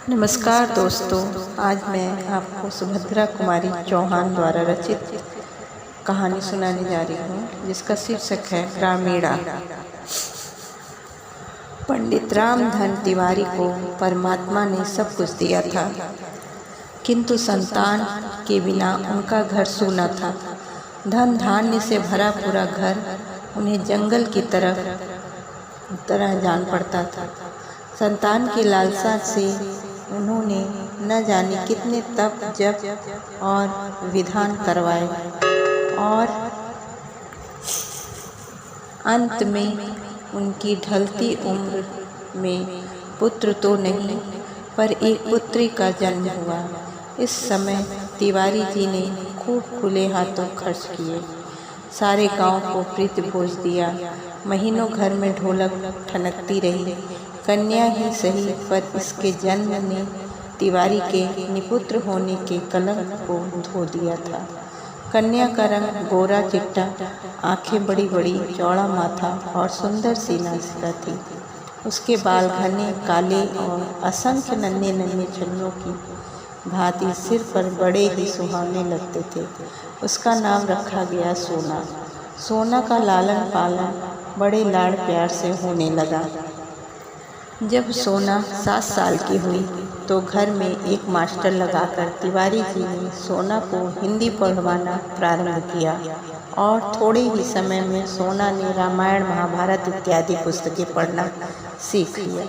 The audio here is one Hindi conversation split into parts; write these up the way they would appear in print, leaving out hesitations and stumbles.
नमस्कार दोस्तों, आज मैं आपको सुभद्रा कुमारी चौहान द्वारा रचित कहानी सुनाने जा रही हूँ, जिसका शीर्षक है ग्रामीणा। पंडित रामधन तिवारी को परमात्मा ने सब कुछ दिया था, किंतु संतान के बिना उनका घर सूना था। धन धान्य से भरा पूरा घर उन्हें जंगल की तरह जान पड़ता था। संतान की लालसा से उन्होंने न जाने कितने तप जप और विधान करवाए और अंत में उनकी ढलती उम्र में पुत्र तो नहीं पर एक पुत्री का जन्म हुआ। इस समय तिवारी जी ने खूब खुले हाथों खर्च किए, सारे गांव को प्रीति भोज दिया। महीनों घर में ढोलक ठनकती रही। कन्या ही सही, पर इसके जन्म ने तिवारी के निपुत्र होने के कलंक को धो दिया था। कन्या का रंग गोरा चिट्टा, आंखें बड़ी बड़ी, चौड़ा माथा और सुंदर सी नासिका थी। उसके बाल घने काले और असंख्य नन्हे नन्हे छल्लों की भांति सिर पर बड़े ही सुहावने लगते थे। उसका नाम रखा गया सोना। सोना का लालन पालन बड़े लाड़ प्यार से होने लगा। जब सोना 7 साल की हुई तो घर में एक मास्टर लगाकर तिवारी जी ने सोना को हिंदी पढ़वाना प्रारंभ किया और थोड़े ही समय में सोना ने रामायण महाभारत इत्यादि पुस्तकें पढ़ना सीख लिया।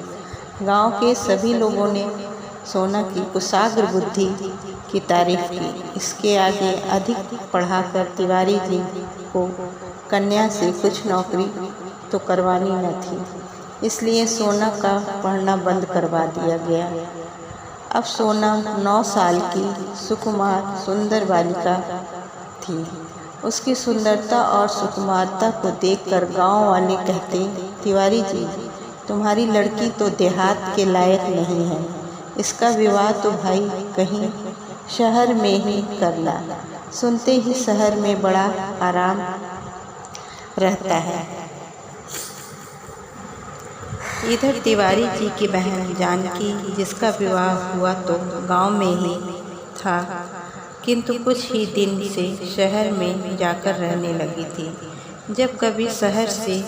गांव के सभी लोगों ने सोना की कुशाग्र बुद्धि की तारीफ की। इसके आगे अधिक पढ़ाकर तिवारी जी को कन्या से कुछ नौकरी तो करवानी न थी, इसलिए सोना का पढ़ना बंद करवा दिया गया। अब सोना 9 साल की सुकुमार सुंदर बालिका थी। उसकी सुंदरता और सुकुमारता को देखकर गांव वाले कहते, तिवारी जी, तुम्हारी लड़की तो देहात के लायक नहीं है, इसका विवाह तो भाई कहीं शहर में ही करना। सुनते ही शहर में बड़ा आराम रहता है। इधर तिवारी जी की बहन जानकी, जिसका विवाह हुआ तो गांव में ही था, किंतु कुछ ही दिन से शहर में जाकर रहने लगी थी। जब कभी शहर से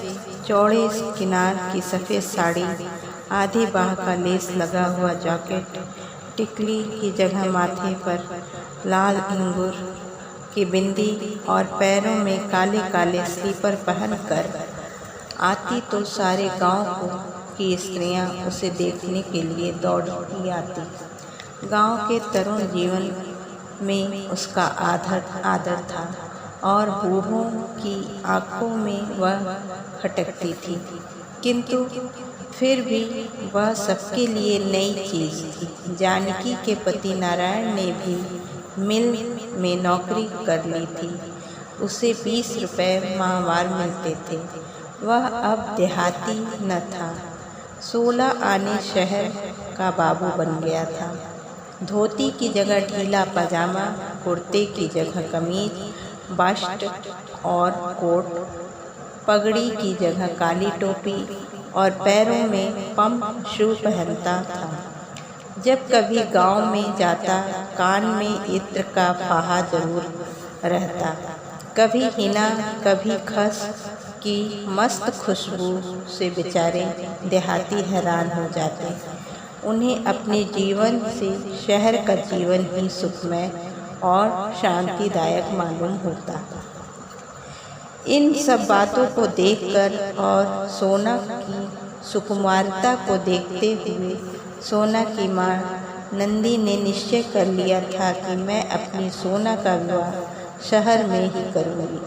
चौड़े किनार की सफ़ेद साड़ी, आधी बाह का लेस लगा हुआ जैकेट, टिकली की जगह माथे पर लाल अंगूर की बिंदी और पैरों में काले काले स्लीपर पहनकर आती तो सारे गांव की स्त्रियां उसे देखने के लिए दौड़ती आती। गांव के तरुण जीवन में उसका आदर था और बूढ़ों की आंखों में वह खटकती थी, किंतु फिर भी वह सबके लिए नई चीज़ थी। जानकी के पति नारायण ने भी मिल में नौकरी कर ली थी। उसे 20 रुपये माहवार मिलते थे। वह अब देहाती न था, 16 आने शहर का बाबू बन गया था। धोती की जगह ढीला पजामा, कुर्ते की जगह कमीज, बस्ट और कोट, पगड़ी की जगह काली टोपी और पैरों में पंप शू पहनता था। जब कभी गांव में जाता, कान में इत्र का फाहा जरूर रहता। कभी हिना, कभी खस की मस्त खुशबू से बेचारे देहाती हैरान हो जाते। उन्हें अपने जीवन से शहर का जीवन ही सुखमय और शांतिदायक मालूम होता। इन सब बातों को देखकर और सोना की सुकुमारता को देखते हुए सोना की माँ नंदी ने निश्चय कर लिया था कि मैं अपनी सोना का विवाह शहर में ही करूँगी।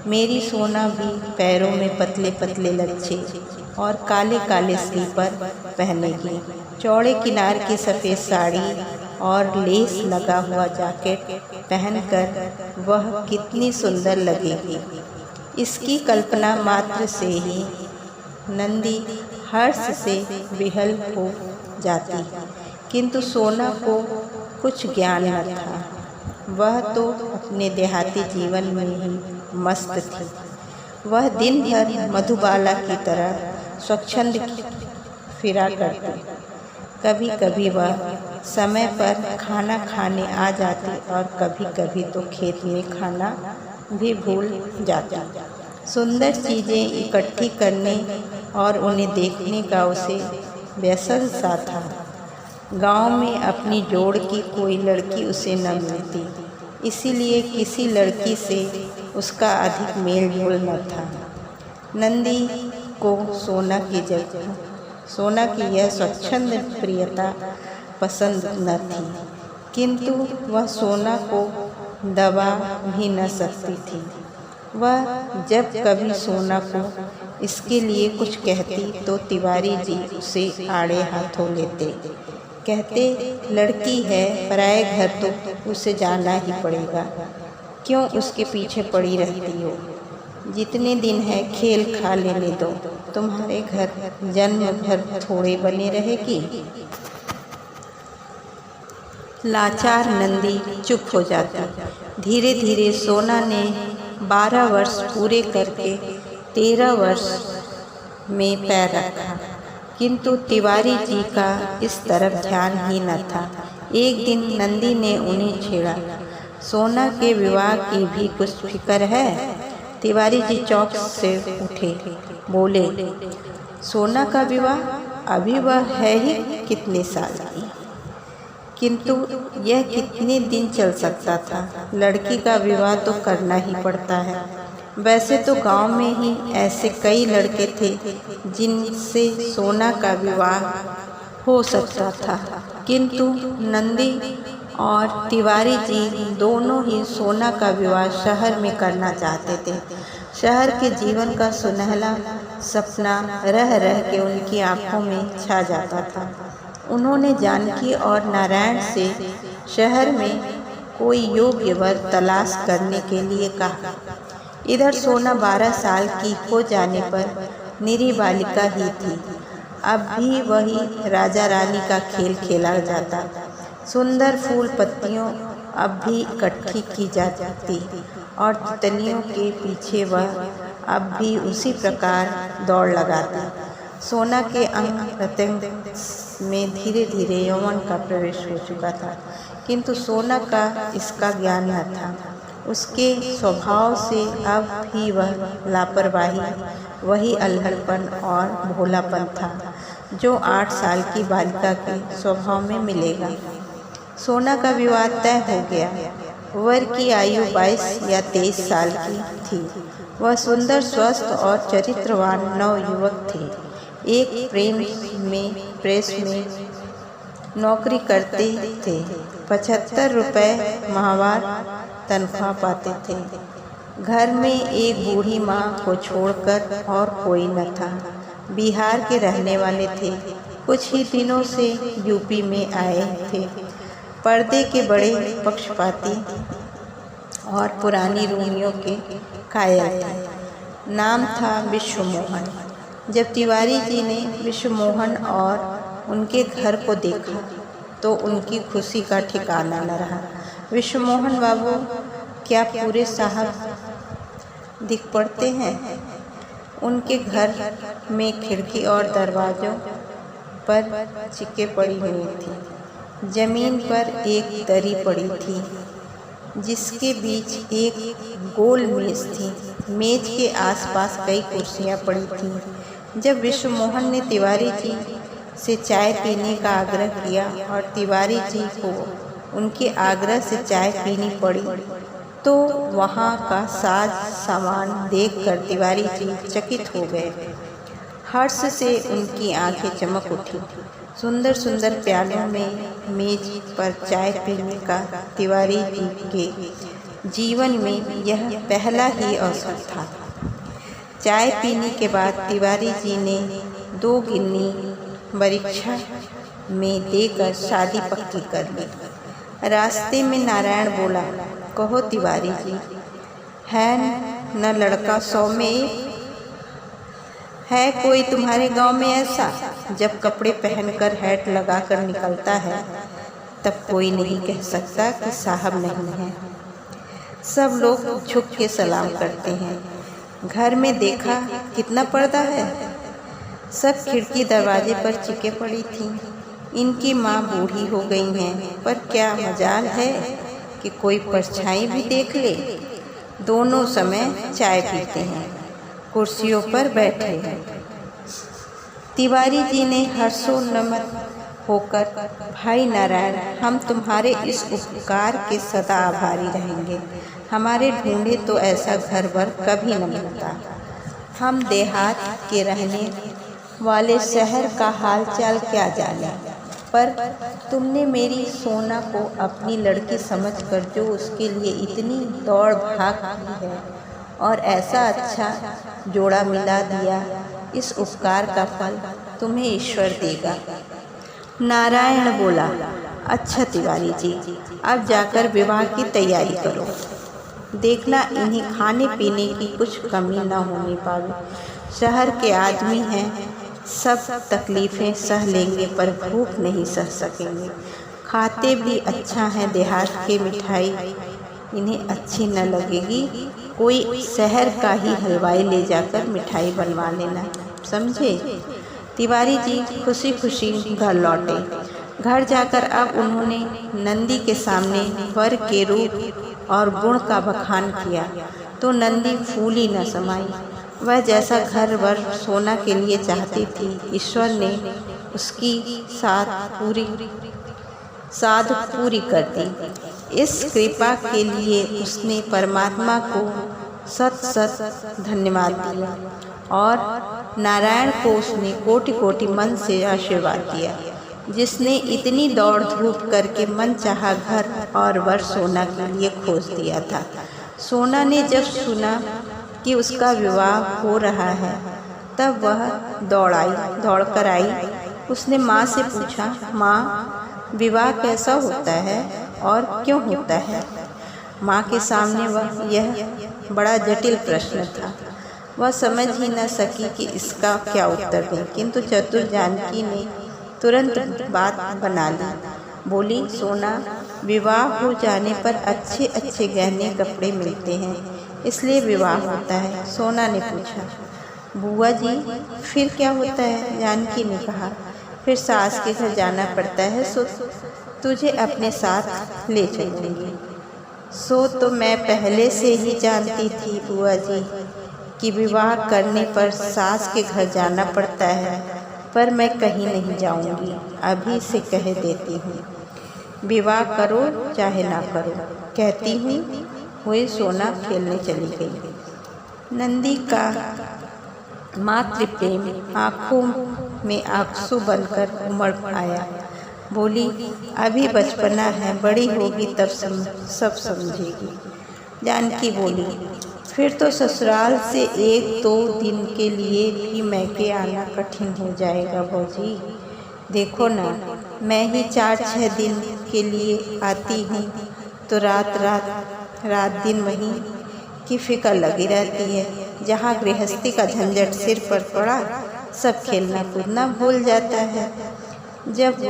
मेरी सोना भी पैरों में पतले पतले लच्छे और काले काले स्लीपर पहनेगी, चौड़े किनार की सफ़ेद साड़ी और लेस लगा हुआ जैकेट पहनकर वह कितनी सुंदर लगेगी। इसकी कल्पना मात्र से ही नंदी हर्ष से विहल हो जाती, किंतु सोना को कुछ ज्ञान न था। वह तो अपने देहाती जीवन में ही मस्त थी। वह दिन भर मधुबाला की तरह स्वच्छंद फिरा करती। कभी कभी वह समय पर खाना खाने आ जाती और कभी कभी तो खेत में खाना भी भूल जाती। सुंदर चीज़ें इकट्ठी करने और उन्हें देखने का उसे व्यसन सा था। गांव में अपनी जोड़ की कोई लड़की उसे न मिलती, इसीलिए किसी लड़की से उसका अधिक मेल जोल न था। नंदी को सोना की यह स्वच्छंद प्रियता पसंद न थी, किंतु वह सोना को दबा भी न सकती थी। वह जब कभी सोना को इसके लिए कुछ कहती तो तिवारी जी उसे आड़े हाथों लेते, कहते लड़की है, पराए घर तो उसे जाना ही पड़ेगा, क्यों उसके पीछे पड़ी रहती हो, जितने दिन है खेल खा लेने दो, तुम्हारे घर जन्म भर थोड़े बने रहेगी। लाचार नंदी चुप हो जाती। धीरे धीरे सोना ने 12 वर्ष पूरे करके 13 वर्ष में पैर रखा, किंतु तिवारी जी का इस तरफ ध्यान ही न था। एक दिन नंदी ने उन्हें छेड़ा, सोना के विवाह की भी कुछ फिक्र है? तिवारी जी चौंक से उठे, बोले, सोना का विवाह? अभी वह है ही कितने साल की, किंतु यह कितने दिन चल सकता था। लड़की का विवाह तो करना ही पड़ता है। वैसे तो गांव में ही ऐसे कई लड़के थे जिनसे सोना का विवाह हो सकता था, किंतु नंदी और तिवारी जी दोनों ही सोना का विवाह शहर में करना चाहते थे। शहर के जीवन का सुनहला सपना रह रह के उनकी आंखों में छा जाता था। उन्होंने जानकी और नारायण से शहर में कोई योग्य वर तलाश करने के लिए कहा। इधर सोना 12 साल की हो जाने पर निरी बालिका ही थी। अब भी वही राजा रानी का खेल खेला जाता। सुंदर फूल पत्तियों अब भी इकट्ठी की जाती और तितलियों के पीछे वह अब भी उसी प्रकार दौड़ लगाती। सोना के अंग प्रत्यंग में धीरे धीरे यौवन का प्रवेश हो चुका था, किंतु सोना का इसका ज्ञान न था। उसके स्वभाव से अब भी वह लापरवाही, वही अल्हड़पन और भोलापन था जो 8 साल की बालिका के स्वभाव में मिलेगा। सोना का विवाह तय हो गया। वर की आयु 22 या 23 साल की थी। वह सुंदर, स्वस्थ और चरित्रवान नवयुवक थे। एक प्रेस में नौकरी करते थे। 75 रुपये माहवार तनख्वाह पाते थे। घर में एक बूढ़ी माँ को छोड़कर और कोई न था। बिहार के रहने वाले थे। कुछ ही दिनों से यूपी में आए थे। पर्दे के बड़े पक्षपाती और पुरानी रूढ़ियों के कायल थे। नाम था विश्वमोहन। जब तिवारी जी ने विश्वमोहन और उनके घर को देखा तो उनकी खुशी का ठिकाना न रहा। विश्वमोहन बाबू, क्या पूरे साहब दिख पड़ते हैं? उनके घर में खिड़की और दरवाज़ों पर चिक्के पड़ी हुई थी। जमीन पर एक दरी पड़ी थी जिसके बीच एक गोल मेज थी। मेज के आसपास कई कुर्सियां पड़ी थीं। जब विश्वमोहन ने तिवारी जी से चाय पीने का आग्रह किया और तिवारी जी को उनके आग्रह से चाय पीनी पड़ी तो वहाँ का साज सामान देखकर तिवारी जी चकित हो गए। हर्ष से उनकी आंखें चमक उठी। सुंदर सुंदर प्यालों में मेज पर चाय पीने का तिवारी जी के जीवन में यह पहला ही अवसर था। चाय पीने के बाद तिवारी जी ने 2 गिन्नी परीक्षा में देकर शादी पक्की कर ली। रास्ते में नारायण बोला, कहो तिवारी जी, है न लड़का 100 में एक? है कोई तुम्हारे गांव में ऐसा? जब कपड़े पहनकर हैट लगाकर निकलता है तब कोई नहीं कह सकता कि साहब नहीं है। सब लोग झुक के सलाम करते हैं। घर में देखा कितना पर्दा है। सब खिड़की दरवाजे पर चिके पड़ी थी। इनकी माँ बूढ़ी हो गई हैं, पर क्या मजाल है कि कोई परछाई भी देख ले। दोनों समय चाय पीते हैं, कुर्सियों पर बैठे हैं। तिवारी जी ने हर्षोन्नत होकर, भाई नारायण, हम तुम्हारे इस उपकार के सदा आभारी रहेंगे। हमारे ढूंढे तो ऐसा घर वर कभी न मिलता। हम देहात के रहने वाले शहर का हालचाल क्या जाने, पर तुमने मेरी सोना को अपनी लड़की समझकर जो उसके लिए इतनी दौड़ भाग की है और ऐसा अच्छा जोड़ा मिला दिया, इस उपकार का फल तुम्हें ईश्वर देगा। नारायण बोला, अच्छा तिवारी जी, अब जाकर विवाह की तैयारी करो। देखना इन्हें खाने पीने की कुछ कमी न होने पावे। शहर के आदमी हैं, सब तकलीफ़ें सह लेंगे पर भूख नहीं सह सकेंगे। खाते भी अच्छा है, देहात की मिठाई इन्हें अच्छी न लगेगी। कोई शहर का ही हलवाई ले जाकर मिठाई बनवा लेना, समझे। तिवारी जी खुशी खुशी घर लौटे। घर जाकर अब उन्होंने नंदी के सामने वर के रूप और गुण का बखान किया तो नंदी फूली न समाई। वह जैसा घर वर सोना के लिए चाहती थी, ईश्वर ने उसकी साध पूरी कर दी। इस कृपा के लिए उसने परमात्मा को सत सत धन्यवाद दिया और नारायण को उसने कोटि कोटि मन से आशीर्वाद दिया, जिसने इतनी दौड़ धूप करके मन चाहा घर और वर सोना के लिए खोज दिया था। सोना ने जब सुना कि उसका विवाह हो रहा है, तब वह दौड़ कर आई। उसने माँ से पूछा, माँ, विवाह कैसा होता है और क्यों होता है। माँ के सामने वह यह बड़ा जटिल प्रश्न था। वह समझ ही न सकी कि इसका क्या उत्तर दें, किंतु चतुर जानकी ने तुरंत बात बना ली। बोली, सोना, विवाह हो जाने पर अच्छे अच्छे गहने कपड़े मिलते हैं, इसलिए विवाह होता है। सोना ने पूछा, बुआ जी, फिर क्या होता है। जानकी ने कहा, फिर सास के घर जाना पड़ता है, सो तुझे अपने साथ ले चलूँगी। सो तो मैं पहले से ही जानती थी बुआ जी कि विवाह करने पर सास के घर जाना पड़ता है, पर मैं कहीं नहीं जाऊंगी। अभी से कह देती हूँ, विवाह करो चाहे ना करो, कहती हूँ। हुए सोना खेलने चली गई। नंदी का मातृ प्रेम आँखों में आंसू बनकर उमड़ आया। बोली, अभी बचपना है, बड़ी होगी तब सब समझेगी। जानकी बोली, फिर तो ससुराल से 1-2 दिन के लिए भी मैके आना कठिन हो जाएगा भौजी। देखो ना, मैं ही 4-6 दिन के लिए आती हूँ तो रात दिन वहीं की फिक्र लगी रहती है। जहाँ गृहस्थी का झंझट सिर पर पड़ा, सब खेलना कूदना भूल जाता है। जब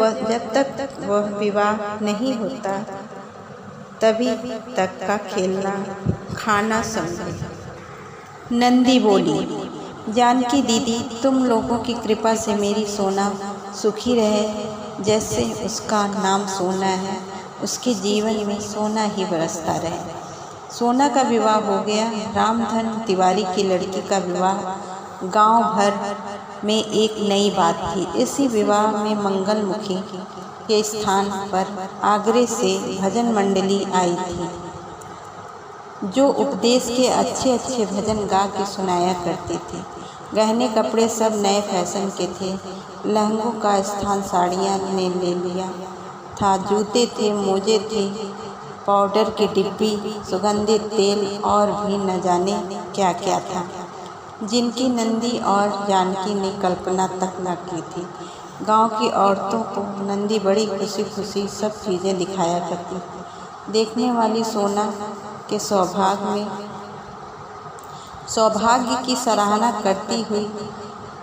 तक वह विवाह नहीं होता, तभी तक का खेलना खाना समझे। नंदी बोली, जानकी दीदी, तुम लोगों की कृपा से मेरी सोना सुखी रहे। जैसे उसका नाम सोना है, उसके जीवन में सोना ही बरसता रहे। सोना का विवाह हो गया। रामधन तिवारी की लड़की का विवाह गांव भर में एक नई बात थी। इसी विवाह में मंगलमुखी के स्थान पर आगरे से भजन मंडली आई थी, जो उपदेश के अच्छे अच्छे भजन गा के सुनाया करती थी। गहने कपड़े सब नए फैशन के थे। लहंगों का स्थान साड़ियाँ ने ले लिया था। जूते थे, मोजे थे, पाउडर की डिब्बी, सुगंधित तेल और भी न जाने क्या क्या था, जिनकी नंदी और जानकी ने कल्पना तक न की थी। गांव की औरतों को नंदी बड़ी खुशी खुशी सब चीज़ें दिखाया करती। देखने वाली सोना के सौभाग्य की सराहना करती हुई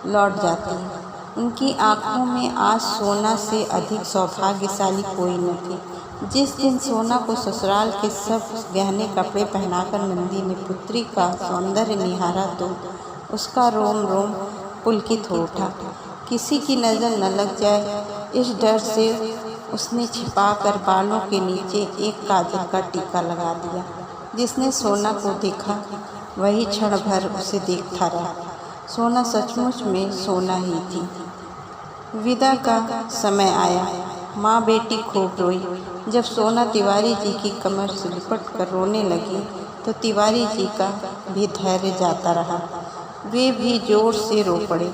लौट जाती। उनकी आंखों में आज सोना से अधिक सौभाग्यशाली कोई न थी। जिस दिन सोना को ससुराल के सब गहने कपड़े पहनाकर नंदी ने पुत्री का सौंदर्य निहारा तो उसका रोम रोम पुलकित हो उठा। किसी की नज़र न लग जाए, इस डर से उसने छिपाकर बालों के नीचे एक काजल का टीका लगा दिया। जिसने सोना को देखा वही क्षण भर उसे देखता रहा। सोना सचमुच में सोना ही थी। विदा का समय आया। माँ बेटी खूब रोई। जब सोना तिवारी जी की कमर से लिपट कर रोने लगी तो तिवारी जी का भी धैर्य जाता रहा। वे भी जोर से रो पड़े।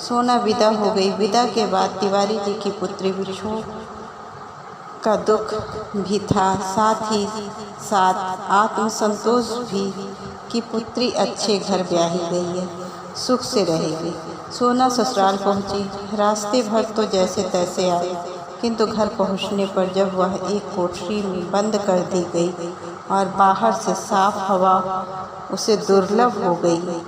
सोना विदा हो गई। विदा के बाद तिवारी जी की पुत्री विछोह का दुख भी था, साथ ही साथ आत्मसंतोष भी कि पुत्री अच्छे घर ब्याही गई है, सुख से रहेगी। सोना ससुराल पहुंची। रास्ते भर तो जैसे तैसे आई, किंतु घर पहुंचने पर जब वह एक कोठरी में बंद कर दी गई और बाहर से साफ हवा उसे दुर्लभ हो गई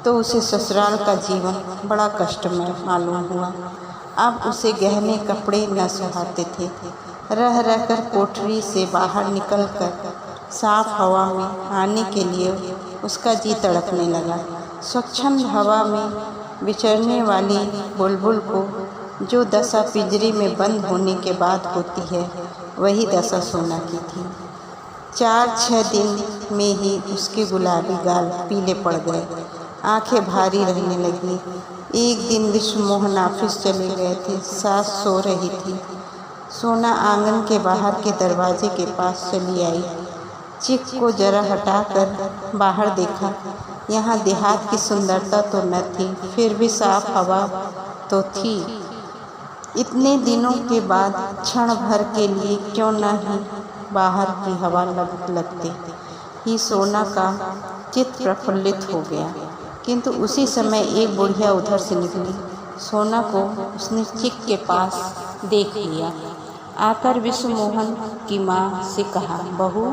तो उसे ससुराल का जीवन बड़ा कष्टमय मालूम हुआ। अब उसे गहने कपड़े न सुहाते थे। रह रह कर कोठरी से बाहर निकलकर साफ हवा में आने के लिए उसका जी तड़पने लगा। स्वच्छंद हवा में विचरने वाली बुलबुल को जो दशा पिंजरे में बंद होने के बाद होती है, वही दशा सोना की थी। 4-6 दिन में ही उसके गुलाबी गाल पीले पड़ गए, आंखें भारी रहने लगी। एक दिन विश्वमोहन ऑफिस चले गए थे। सास सो रही थी। सोना आंगन के बाहर के दरवाजे के पास चली आई। चिक को जरा हटाकर बाहर देखा। यहाँ देहात की सुंदरता तो न थी, फिर भी साफ हवा तो थी। इतने दिनों के बाद क्षण भर के लिए क्यों न ही बाहर की हवा लगते ही सोना का चित्त प्रफुल्लित हो गया। किंतु उसी समय एक बुढ़िया उधर से निकली। सोना को उसने चिक के पास देख लिया। आकर विश्वमोहन की माँ से कहा, बहू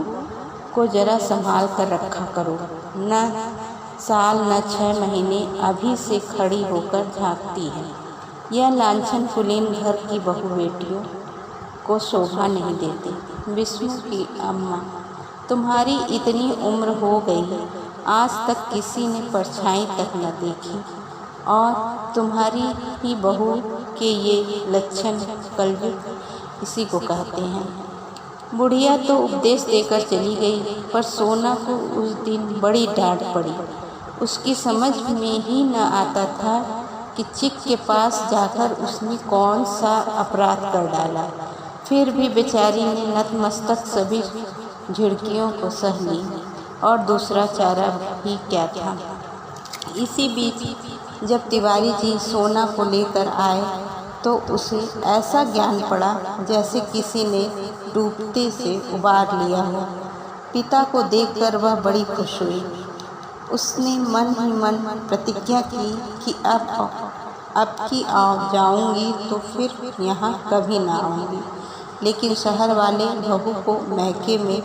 को जरा संभाल कर रखा करो। न साल न 6 महीने अभी से खड़ी होकर झांकती है। यह लांछन कुलीन घर की बहू बेटियों को शोभा नहीं देती। विष्णु की अम्मा, तुम्हारी इतनी उम्र हो गई, आज तक किसी ने परछाई तक न देखी, और तुम्हारी ही बहू के ये लक्षण कलयुग इसी को कहते हैं। बुढ़िया तो उपदेश देकर चली गई, पर सोना को उस दिन बड़ी डांट पड़ी। उसकी समझ में ही न आता था कि चिक के पास जाकर उसने कौन सा अपराध कर डाला। फिर भी बेचारी ने नतमस्तक सभी झिड़कियों को सह ली, और दूसरा चारा भी क्या था। इसी बीच जब तिवारी जी सोना को लेकर आए तो उसे ऐसा ज्ञान पड़ा जैसे किसी ने डूबते से उबार लिया हो। पिता को देखकर वह बड़ी खुश हुई। उसने मन ही मन प्रतिज्ञा की कि अब की जाऊंगी तो फिर यहाँ कभी ना आऊँगी। लेकिन शहर वाले बहू को मैके में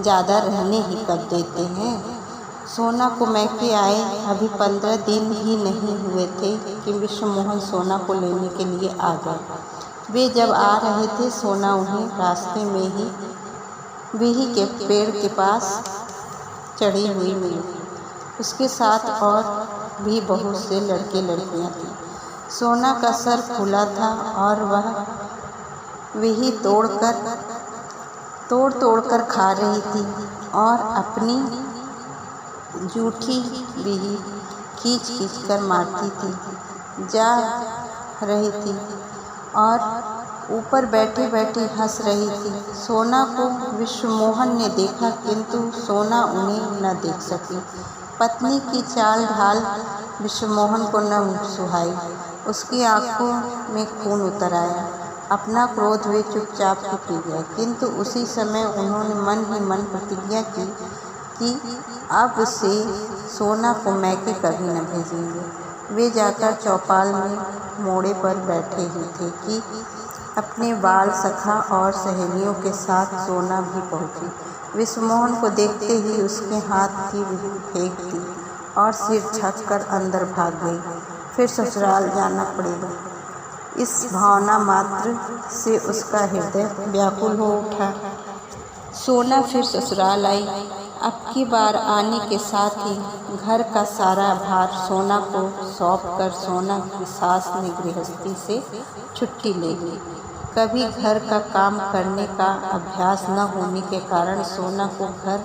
ज़्यादा रहने ही कब देते हैं। सोना को मैके आए अभी 15 दिन ही नहीं हुए थे कि विश्वमोहन सोना को लेने के लिए आ गए। वे जब आ रहे थे, सोना उन्हें रास्ते में ही बिही के पेड़ के पास चढ़ी हुई मिली। उसके साथ और भी बहुत से लड़के लड़कियां थीं। सोना का सर फूला था और वह बिही तोड़ तोड़ खा रही थी और अपनी जूठी बिही खींच कर मारती थी जा रही थी और ऊपर बैठे बैठे हंस रही थी। सोना को विश्वमोहन ने देखा, किंतु सोना उन्हें न देख सकी। पत्नी की चाल ढाल विश्वमोहन को न सुहाई। उसकी आंखों में खून उतर आया। अपना क्रोध वे चुपचाप ही पी गए, किंतु उसी समय उन्होंने मन ही मन प्रतिज्ञा की कि अब से सोना को मैके कभी न भेजेंगे। वे जाकर चौपाल में मोड़े पर बैठे ही थे कि अपने बाल सखा और सहेलियों के साथ सोना भी पहुंची। विश्वमोहन को देखते ही उसके हाथ की बिही फेंक दी और सिर झक कर अंदर भाग गई। फिर ससुराल जाना पड़ेगा, इस भावना मात्र से उसका हृदय व्याकुल हो उठा। सोना फिर ससुराल आई। अब की बार आने के साथ ही घर का सारा भार सोना को सौंप कर सोना की सास ने गृहस्थी से छुट्टी ले ली। कभी घर का काम करने का अभ्यास न होने के कारण सोना को घर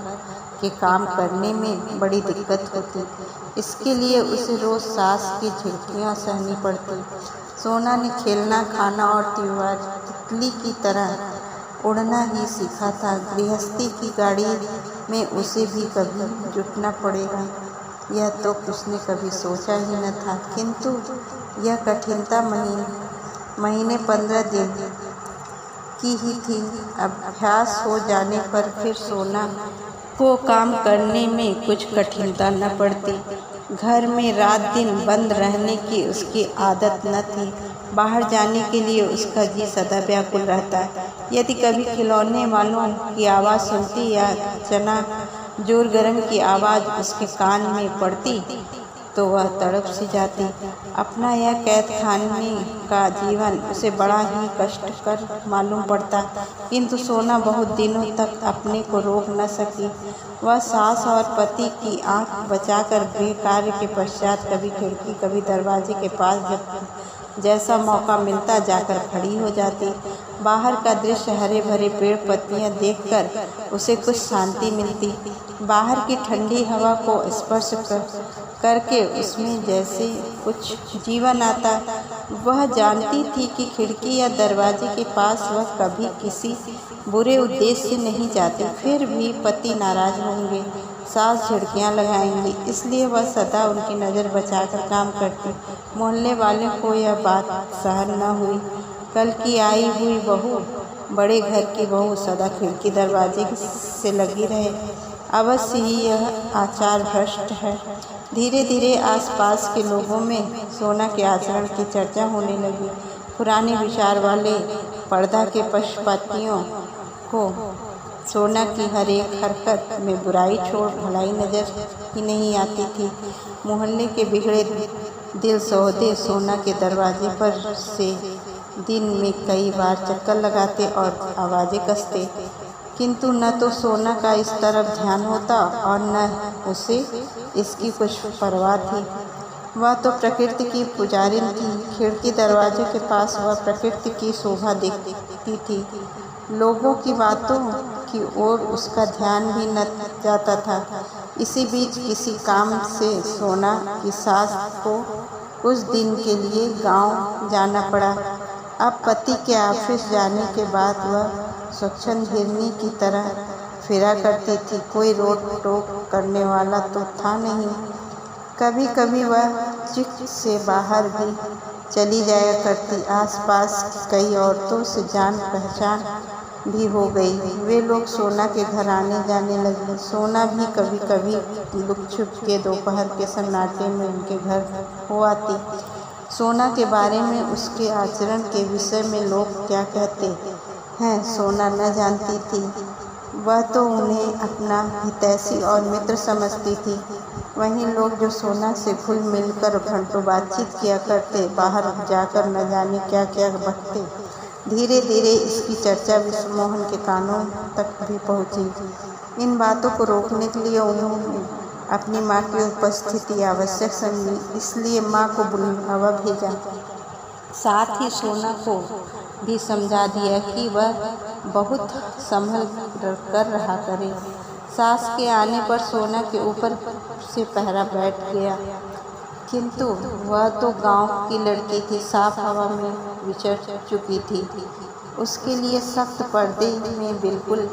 के काम करने में बड़ी दिक्कत होती। इसके लिए उसे रोज़ सास की झिड़कियाँ सहनी पड़ती। सोना ने खेलना, खाना और तितली की तरह उड़ना ही सीखा था। गृहस्थी की गाड़ी में उसे भी कभी जुटना पड़ेगा, यह तो उसने कभी सोचा ही न था। किंतु यह कठिनता महीने 15 दिन की ही थी। अभ्यास हो जाने पर फिर सोना को काम करने में कुछ कठिनता न पड़ती। घर में रात दिन बंद रहने की उसकी आदत न थी। बाहर जाने के लिए उसका जी सदा व्याकुल रहता। यदि कभी खिलौने वालों की आवाज़ सुनती या चना जोर गरम की आवाज़ उसके कान में पड़ती तो वह तड़प सी जाती। अपना यह कैद खाने का जीवन उसे बड़ा ही कष्टकर मालूम पड़ता। किंतु सोना बहुत दिनों तक अपने को रोक न सकी। वह सास और पति की आंख बचाकर गृह कार्य के पश्चात कभी खिड़की कभी दरवाजे के पास जैसा मौका मिलता जाकर खड़ी हो जाती। बाहर का दृश्य, हरे भरे पेड़ पत्तियां देखकर उसे कुछ शांति मिलती। बाहर की ठंडी हवा को स्पर्श करके उसमें जैसे कुछ जीवन आता। वह जानती थी कि खिड़की या दरवाजे के पास वह कभी किसी बुरे उद्देश्य से नहीं जाती। फिर भी पति नाराज होंगे, सास झिड़कियाँ लगाएंगी, इसलिए वह सदा उनकी नज़र बचाकर काम करती। मोहल्ले वालों को यह बात सहन न हुई। कल की आई हुई बहू, बड़े घर की बहू सदा खिड़की दरवाजे से लगी रहे, अवश्य ही यह आचार भ्रष्ट है। धीरे धीरे आसपास के लोगों में सोना के आचरण की चर्चा होने लगी। पुराने विचार वाले पर्दा के पक्षपातियों को सोना की हर एक हरकत में बुराई छोड़ भलाई नज़र ही नहीं आती थी। मोहल्ले के बिगड़े दिल सौदे सोना के दरवाजे पर से दिन में कई बार चक्कर लगाते और आवाज़ें कसते, किंतु न तो सोना का इस तरफ ध्यान होता और न उसे इसकी कुछ परवाह थी। वह तो प्रकृति की पुजारिन थी। खिड़की दरवाजे के पास वह प्रकृति की शोभा देखती थी। लोगों की बातों की ओर उसका ध्यान भी न जाता था। इसी बीच किसी काम से सोना की सास को कुछ दिन के लिए गांव जाना पड़ा। अब पति के ऑफिस जाने के बाद वह स्वच्छंद हिरनी की तरह फिरा करती थी। कोई रोक टोक करने वाला तो था नहीं। कभी कभी वह चिक से बाहर भी चली जाया करती। आसपास कई औरतों से जान पहचान भी हो गई। वे लोग सोना के घर आने जाने लगे। सोना भी कभी कभी लुक छुप के दोपहर के सन्नाटे में उनके घर हो आती। सोना के बारे में, उसके आचरण के विषय में लोग क्या कहते हैं सोना न जानती थी। वह तो उन्हें अपना हितैषी और मित्र समझती थी। वहीं लोग जो सोना से घुल मिलकर घंटों बातचीत किया करते, बाहर जाकर न जाने क्या क्या बकते। धीरे धीरे इसकी चर्चा विश्वमोहन के कानों तक भी पहुंची। इन बातों को रोकने के लिए उन्होंने अपनी माँ की उपस्थिति आवश्यक समझी, इसलिए माँ को बुलावा भेजा। साथ ही सोना को भी समझा दिया कि वह बहुत संभल कर रहा करे। सास के आने पर सोना के ऊपर से पहरा बैठ गया, किंतु वह तो गांव की लड़की थी, साफ हवा में विचर चुकी थी। उसके लिए सख्त पर्दे में बिल्कुल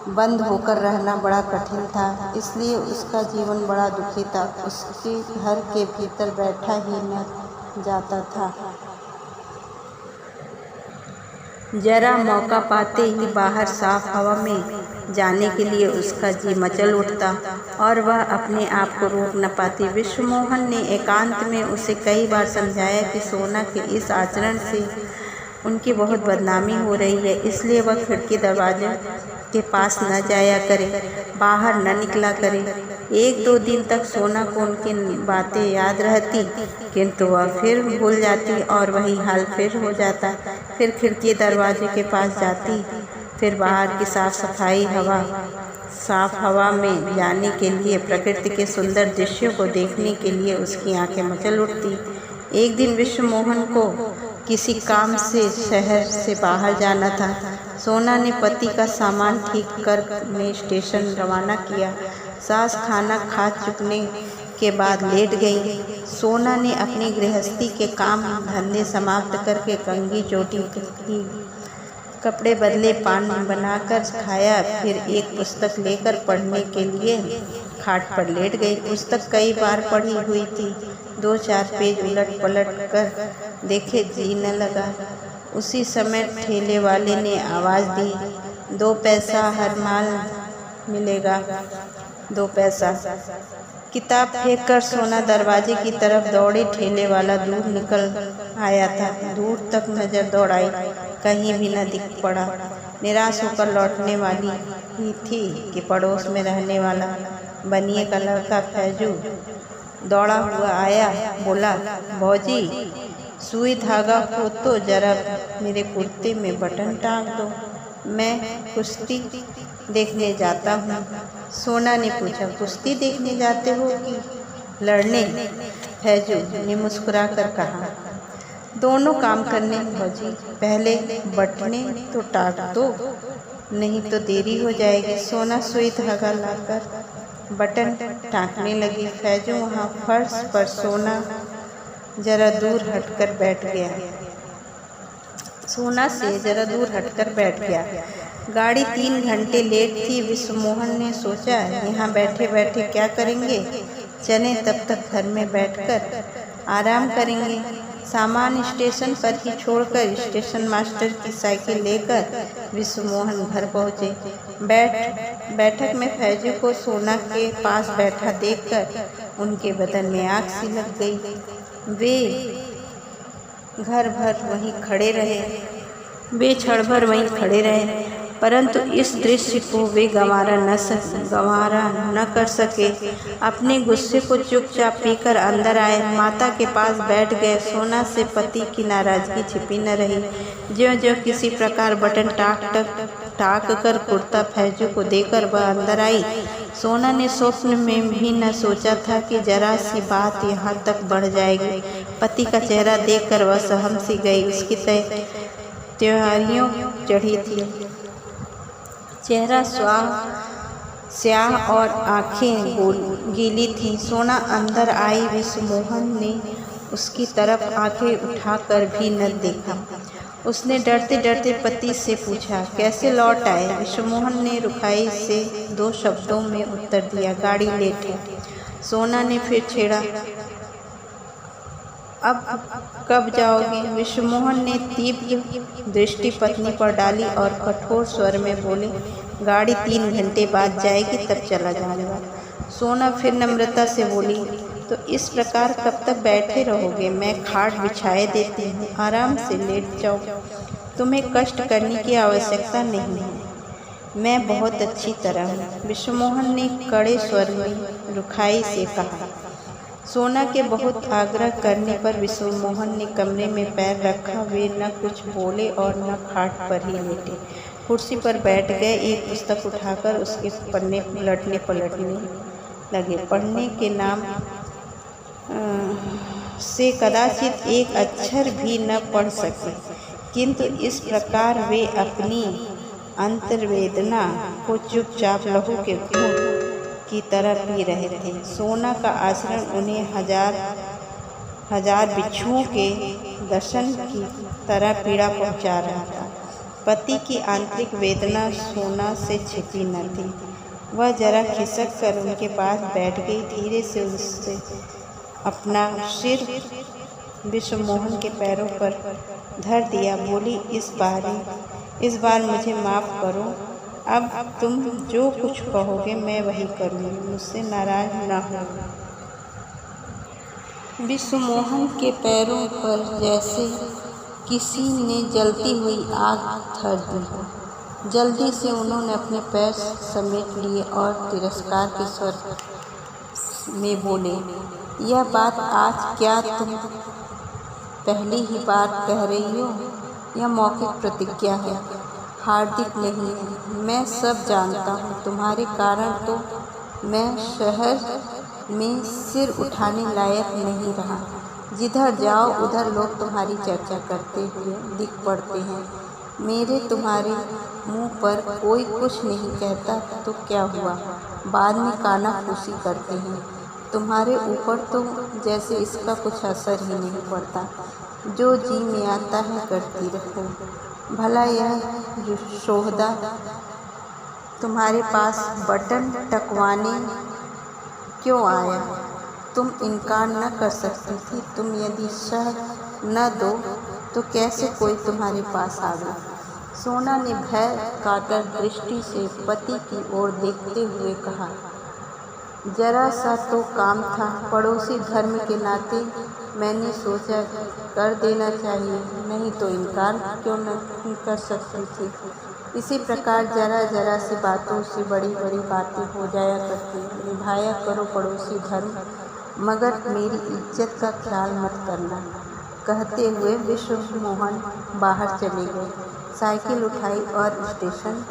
बंद होकर रहना बड़ा कठिन था, इसलिए उसका जीवन बड़ा दुखी था। उसके घर के भीतर बैठा ही न जाता था। जरा मौका पाते ही बाहर साफ हवा में जाने के लिए उसका जी मचल उठता और वह अपने आप को रोक न पाती। विश्वमोहन ने एकांत में उसे कई बार समझाया कि सोना के इस आचरण से उनकी बहुत बदनामी हो रही है, इसलिए वह खिड़की दरवाजे के पास न जाया करे, बाहर न निकला करे। 1-2 दिन तक सोना को उनकी बातें याद रहती, किंतु वह फिर भूल जाती और वही हाल फिर हो जाता। फिर खिड़की दरवाजे के पास जाती, फिर बाहर की साफ हवा में जाने के लिए, प्रकृति के सुंदर दृश्यों को देखने के लिए उसकी आंखें मचल उठती। एक दिन विश्वमोहन को किसी काम से शहर से बाहर जाना था। सोना ने पति का सामान ठीक करने स्टेशन रवाना किया। सास खाना खा चुकने के बाद लेट गई। सोना ने अपनी गृहस्थी के काम धंधे समाप्त करके कंघी चोटी की, कपड़े बदले, पान बनाकर खाया, फिर एक पुस्तक लेकर पढ़ने के लिए खाट पर लेट गई। पुस्तक कई बार पढ़ी हुई थी। 2-4 पेज उलट पलट कर देखे, जी न लगा। उसी समय ठेले वाले ने आवाज़ दी, 2 पैसा हर माल मिलेगा, 2 पैसा। किताब फेंक कर सोना दरवाजे की तरफ दौड़ी। ठेले वाला दूर निकल आया था। दूर तक नज़र दौड़ाई, कहीं भी न दिख पड़ा। निराश होकर लौटने वाली ही थी कि पड़ोस में रहने वाला बनिए का लड़का फैजू दौड़ा हुआ आया। बोला, भौजी सुई धागा हो तो जरा मेरे कुर्ते में बटन टाँग दो, मैं कुश्ती देखने जाता हूँ। सोना ने पूछा, कुश्ती देखने जाते हो कि लड़ने? फैजू ने मुस्कुरा कर कहा, दोनों काम करने भौजी, पहले बटने तो टाँग दो, नहीं तो देरी हो जाएगी। सोना सुई धागा लाकर बटन टाँकने लगी। फैजू वहाँ फर्श पर सोना जरा दूर हटकर बैठ गया। सोना से जरा दूर हटकर बैठ गया। गाड़ी 3 घंटे लेट थी। विश्वमोहन ने सोचा, यहाँ बैठे बैठे क्या करेंगे, चले तब तक घर में बैठकर आराम करेंगे। सामान स्टेशन पर ही छोड़कर स्टेशन मास्टर की साइकिल लेकर विश्वमोहन घर पहुँचे। बैठक में फैजू को सोना के पास बैठा देखकर उनके बदन में आग सी लग गई। वे घर भर वहीं खड़े रहे। वे क्षण भर वहीं खड़े रहे, परंतु इस दृश्य को वे गंवारा न कर सके। अपने गुस्से को चुपचाप पीकर अंदर आए, माता के पास बैठ गए। सोना से पति की नाराजगी छिपी न रही। ज्यों-ज्यों किसी प्रकार बटन टाक कर कुर्ता फैजू को देकर वह अंदर आई। सोना ने स्वप्न में भी न सोचा था कि जरा सी बात यहाँ तक बढ़ जाएगी। पति का चेहरा देखकर वह सहम सी गई। उसकी त्योहारियों चढ़ी थी, चेहरा स्याह और आंखें गीली थीं। सोना अंदर आई। विश्वमोहन ने उसकी तरफ आंखें उठाकर भी न देखा। उसने डरते डरते पति से पूछा, कैसे लौट आए? विश्वमोहन ने रुखाई से 2 शब्दों में उत्तर दिया, गाड़ी लेट है। सोना ने फिर छेड़ा, अब कब जाओगे? विश्वमोहन ने तीव्र दृष्टि पत्नी पर डाली और कठोर स्वर में बोले, गाड़ी 3 घंटे बाद जाएगी, तब चला जाऊंगा। सोना फिर नम्रता से बोली, तो इस प्रकार कब तक बैठे रहोगे? मैं खाट बिछाए देती हूँ, आराम से लेट जाओ, तुम्हें कष्ट करने की आवश्यकता नहीं है, मैं बहुत अच्छी तरह हूँ। विश्वमोहन ने कड़े स्वर में रुखाई से कहा। सोना के बहुत आग्रह करने पर विश्वमोहन ने कमरे में पैर रखा। वे न कुछ बोले और न खाट पर ही लेटे कुर्सी पर बैठ गए। एक पुस्तक उठाकर उसके पन्ने उलटने पलटने लगे। पढ़ने के नाम से कदाचित एक अक्षर भी न पढ़ सके, किंतु इस प्रकार वे अपनी अंतर्वेदना को चुपचाप लहू के घूंट की तरह पी रहे थे। सोना का आचरण उन्हें हजार बिच्छुओं के दर्शन की तरह पीड़ा पहुंचा रहा था। पति की आंतरिक वेदना सोना से छिपी न थी। वह जरा खिसक कर उनके पास बैठ गई। धीरे से उससे अपना सिर विश्वमोहन के पैरों पर धर दिया। बोली, इस बार मुझे माफ़ करो। अब तुम जो कुछ कहोगे मैं वही करूँगी, मुझसे नाराज न हो। विश्वमोहन के पैरों पर जैसे किसी ने जलती हुई आग धर दी। जल्दी से उन्होंने अपने पैर समेट लिए और तिरस्कार के स्वर में बोले, यह बात आज क्या तुम पहली ही बार कह रही हो? यह मौखिक प्रतिज्ञा है, हार्दिक नहीं है। मैं सब जानता हूँ। तुम्हारे कारण तो मैं शहर में सिर उठाने लायक नहीं रहा। जिधर जाओ उधर लोग तुम्हारी चर्चा करते हुए दिख पड़ते हैं। मेरे तुम्हारे मुंह पर कोई कुछ नहीं कहता तो क्या हुआ, बाद में कानाफूसी करते हैं। तुम्हारे ऊपर तो जैसे इसका कुछ असर ही नहीं पड़ता। जो जी में आता है करती रहो। भला यह शोहदा तुम्हारे पास बटन टकवाने क्यों आया? तुम इनकार न कर सकती थी। तुम यदि शह न दो तो कैसे कोई तुम्हारे पास आ गया? सोना ने भय कातर दृष्टि से पति की ओर देखते हुए कहा, जरा सा तो काम था। पड़ोसी धर्म के नाते मैंने सोचा कर देना चाहिए, नहीं तो इनकार क्यों नहीं कर सकती थी। इसी प्रकार जरा जरा सी बातों से बड़ी बड़ी बातें हो जाया करती। निभाया करो पड़ोसी धर्म, मगर मेरी इज्जत का ख्याल मत करना। कहते हुए विश्व मोहन बाहर चले गए, साइकिल उठाई और स्टेशन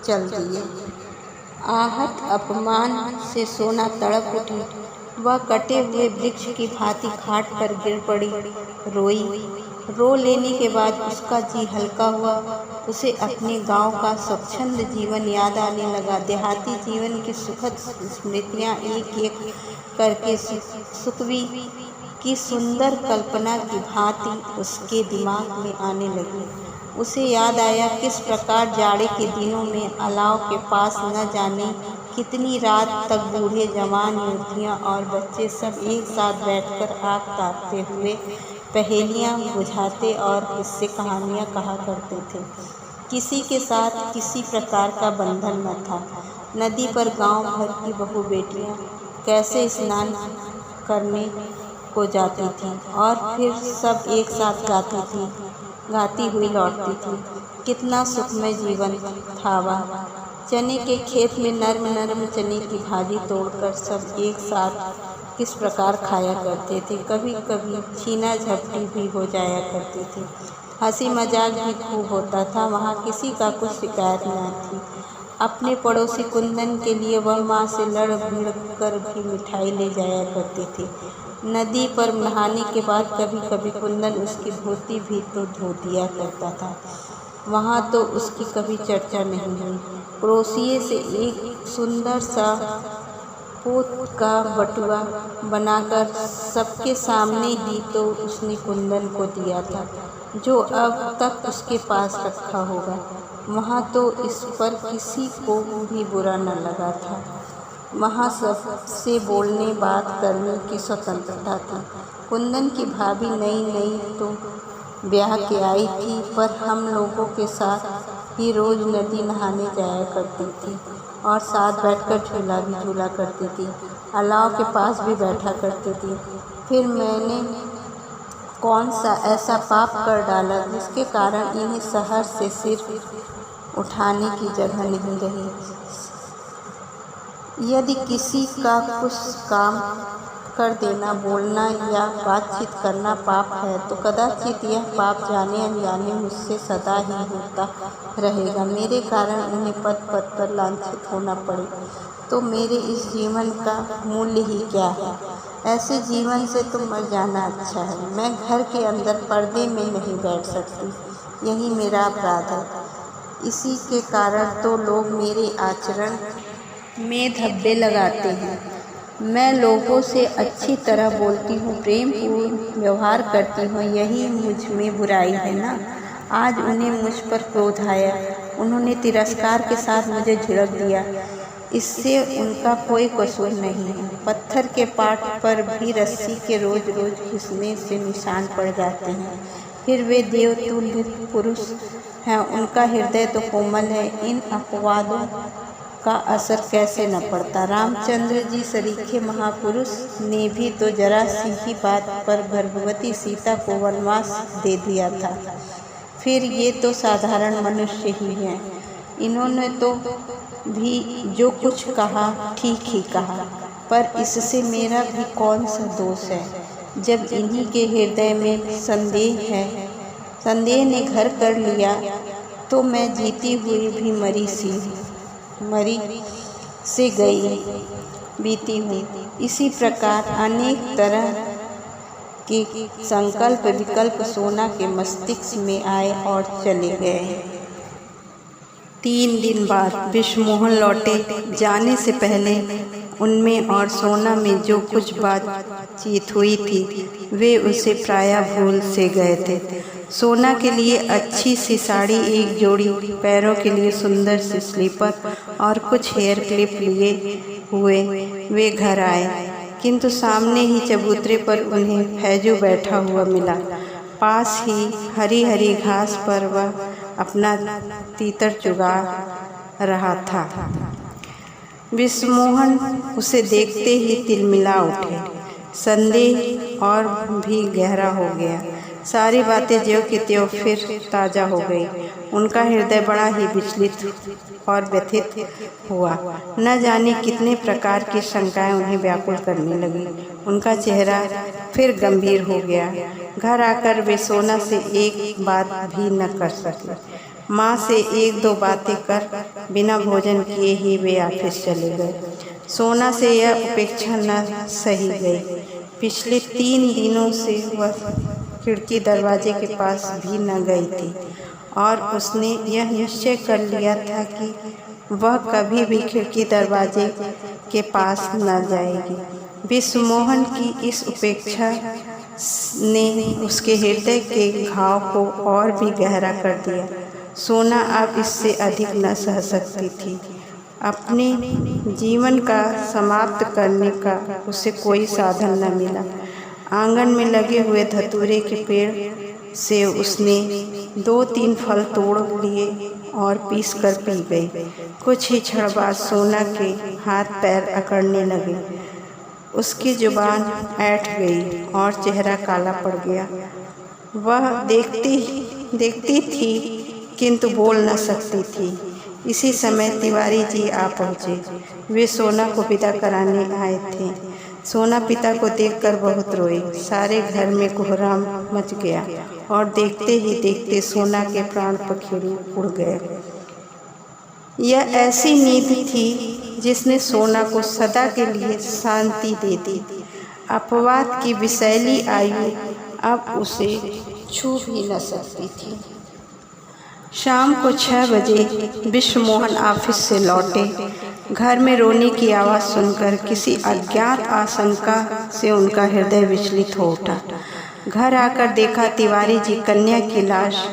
चल दिए। आहत अपमान से सोना तड़प उठी। वह कटे हुए वृक्ष की भांति खाट पर गिर पड़ी, रोई। रो लेने के बाद उसका जी हल्का हुआ। उसे अपने गांव का स्वच्छंद जीवन याद आने लगा। देहाती जीवन की सुखद स्मृतियां एक एक करके सुखवी की सुंदर कल्पना की भांति उसके दिमाग में आने लगी। उसे याद आया किस प्रकार जाड़े के दिनों में अलाव के पास न जाने कितनी रात तक बूढ़े जवान युवतियाँ और बच्चे सब एक साथ बैठकर आग तापते हुए पहेलियाँ बुझाते और किस्से कहानियाँ कहा करते थे। किसी के साथ किसी प्रकार का बंधन न था। नदी पर गांव भर की बहू बेटियाँ कैसे स्नान करने को जाती थीं और फिर सब एक साथ गाती हुई लौटती थी। कितना सुखमय जीवन था वह। चने के खेत में नर्म नर्म चने की भाजी तोड़कर सब एक साथ किस प्रकार खाया करते थे। कभी कभी छीना झपटी भी हो जाया करती थी। हंसी मजाक भी खूब होता था। वहाँ किसी का कुछ शिकायत न थी। अपने पड़ोसी कुंदन के लिए वह माँ से लड़ भिड़ कर भी मिठाई ले जाया करती थी। नदी पर नहाने के बाद कभी कभी कुंदन उसकी धोती भी तो धो दिया करता था। वहाँ तो उसकी कभी चर्चा नहीं हुई। पड़ोसिए से एक सुंदर सा पोत का बटुआ बनाकर सबके सामने ही तो उसने कुंदन को दिया था, जो अब तक उसके पास रखा होगा। वहाँ तो इस पर किसी को भी बुरा न लगा था। वहाँ सबसे बोलने बात करने की स्वतंत्रता थी। कुंदन की भाभी नई नई तो ब्याह के आई थी, पर हम लोगों के साथ ही रोज़ नदी नहाने जाया करती थी और साथ बैठकर झूला भी झूला करती थी। अलाव के पास भी बैठा करती थी। फिर मैंने कौन सा ऐसा पाप कर डाला जिसके कारण इन्हें शहर से सिर उठाने की जगह नहीं रही। यदि किसी का कुछ काम कर देना, बोलना या बातचीत करना पाप है, तो कदाचित यह पाप जाने अनजाने मुझसे सदा ही होता रहेगा। मेरे कारण उन्हें पद पद पर लांछित होना पड़े तो मेरे इस जीवन का मूल्य ही क्या है? ऐसे जीवन से तो मर जाना अच्छा है। मैं घर के अंदर पर्दे में नहीं बैठ सकती, यही मेरा अपराध है। इसी के कारण तो लोग मेरे आचरण में धब्बे लगाते हैं। मैं लोगों से अच्छी तरह बोलती हूँ, प्रेम पूर्ण व्यवहार करती हूँ, यही मुझ में बुराई है ना। आज उन्हें मुझ पर क्रोध आया। उन्होंने तिरस्कार के साथ मुझे झिड़क दिया। इससे उनका कोई कसूर नहीं है। पत्थर के पाट पर भी रस्सी के रोज रोज घिसने से निशान पड़ जाते हैं। फिर वे देवतुल्य पुरुष हैं, उनका हृदय तो कोमल है। इन अपवादों का असर कैसे न पड़ता। रामचंद्र जी सरीखे महापुरुष ने भी तो जरा सी ही बात पर गर्भवती सीता को वनवास दे दिया था। फिर ये तो साधारण मनुष्य ही हैं। इन्होंने तो भी जो कुछ कहा ठीक ही कहा, पर इससे मेरा भी कौन सा दोष है जब इन्हीं के हृदय में संदेह ने घर कर लिया। तो मैं जीती हुई भी मरी से गई बीती हूँ। इसी प्रकार अनेक तरह कि संकल्प विकल्प सोना के मस्तिष्क में आए और चले गए। 3 दिन बाद विश्वमोहन लौटे। जाने से पहले उनमें और सोना में जो कुछ बातचीत हुई थी वे उसे प्रायः भूल से गए थे। सोना के लिए अच्छी सी साड़ी, एक जोड़ी पैरों के लिए सुंदर से स्लीपर और कुछ हेयर क्लिप लिए हुए वे घर आए, किंतु सामने ही चबूतरे पर उन्हें फैजू बैठा हुआ मिला। पास ही हरी हरी घास पर वह अपना तीतर चुगा रहा था। विश्वमोहन उसे देखते ही तिलमिला उठे। संदेह और भी गहरा हो गया। सारी बातें ज्यों की त्यों फिर ताज़ा हो गई। उनका हृदय बड़ा ही विचलित और व्यथित हुआ। न जाने कितने प्रकार की शंकाएं उन्हें व्याकुल करने लगी। उनका चेहरा फिर गंभीर हो गया। घर आकर वे सोना से एक बात भी न कर सके। माँ से 1-2 बातें कर बिना भोजन किए ही वे ऑफिस चले गए। सोना से यह उपेक्षा न सही गई। पिछले 3 दिनों से वह खिड़की दरवाजे के पास भी न गई थी और उसने यह निश्चय कर लिया था कि वह कभी भी खिड़की दरवाजे के पास न जाएगी। विश्वमोहन की इस उपेक्षा ने उसके हृदय के घाव को और भी गहरा कर दिया। सोना अब इससे अधिक न सह सकती थी। अपने जीवन का समाप्त करने का उसे कोई साधन न मिला। आंगन में लगे हुए धतूरे के पेड़ से उसने 2-3 फल तोड़ लिए और पीसकर पी गई। कुछ ही क्षण बाद सोना के हाथ पैर अकड़ने लगे। उसकी जुबान ऐंठ गई और चेहरा काला पड़ गया। वह देखती थी किंतु बोल न सकती थी। इसी समय तिवारी जी आ पहुँचे। वे सोना को विदा कराने आए थे। सोना पिता को देखकर बहुत रोई। सारे घर में कोहराम मच गया और देखते ही देखते सोना के प्राण पखेरु उड़ गए। यह ऐसी नींद थी जिसने सोना को सदा के लिए शांति दे दी। अपवाद की विषैली आयु अब उसे छू भी न सकती थी। शाम को 6 बजे विश्वमोहन ऑफिस से लौटे। घर में रोने की आवाज़ सुनकर किसी अज्ञात आशंका से उनका हृदय विचलित हो उठा। घर आकर देखा तिवारी जी कन्या की लाश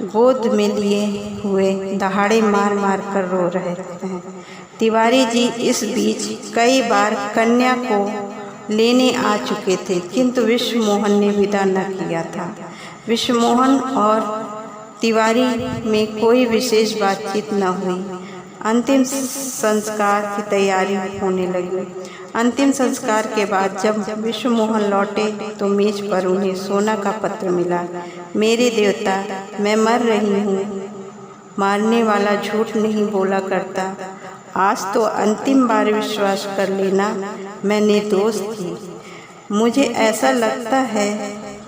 गोद में लिए हुए दहाड़े मार मार कर रो रहे हैं। तिवारी जी इस बीच कई बार कन्या को लेने आ चुके थे, किंतु विश्वमोहन ने विदा न किया था। विश्वमोहन और तिवारी में कोई विशेष बातचीत न हुई। अंतिम संस्कार की तैयारी होने लगी। अंतिम संस्कार के बाद जब विश्वमोहन लौटे तो मेज पर उन्हें सोना का पत्र मिला। मेरे देवता, मैं मर रही हूँ। मारने वाला झूठ नहीं बोला करता। आज तो अंतिम बार विश्वास कर लेना, मैं निर्दोष थी। मुझे ऐसा लगता है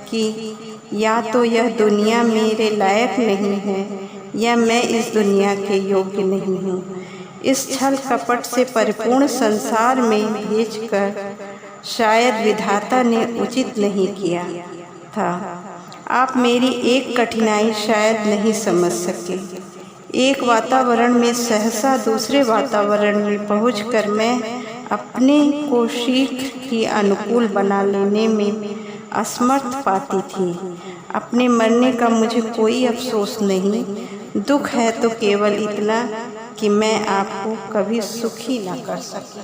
कि या तो यह दुनिया मेरे लायक नहीं है या मैं इस दुनिया के योग्य नहीं हूँ। इस छल कपट से परिपूर्ण संसार में भेजकर शायद विधाता ने उचित नहीं किया था। आप मेरी एक कठिनाई शायद नहीं समझ सके। एक वातावरण में सहसा दूसरे वातावरण में पहुंचकर मैं अपने को शीघ्र ही अनुकूल बना लेने में असमर्थ पाती थी। अपने मरने का मुझे कोई अफसोस नहीं। दुख है तो केवल इतना कि मैं आपको कभी सुखी न कर सकी।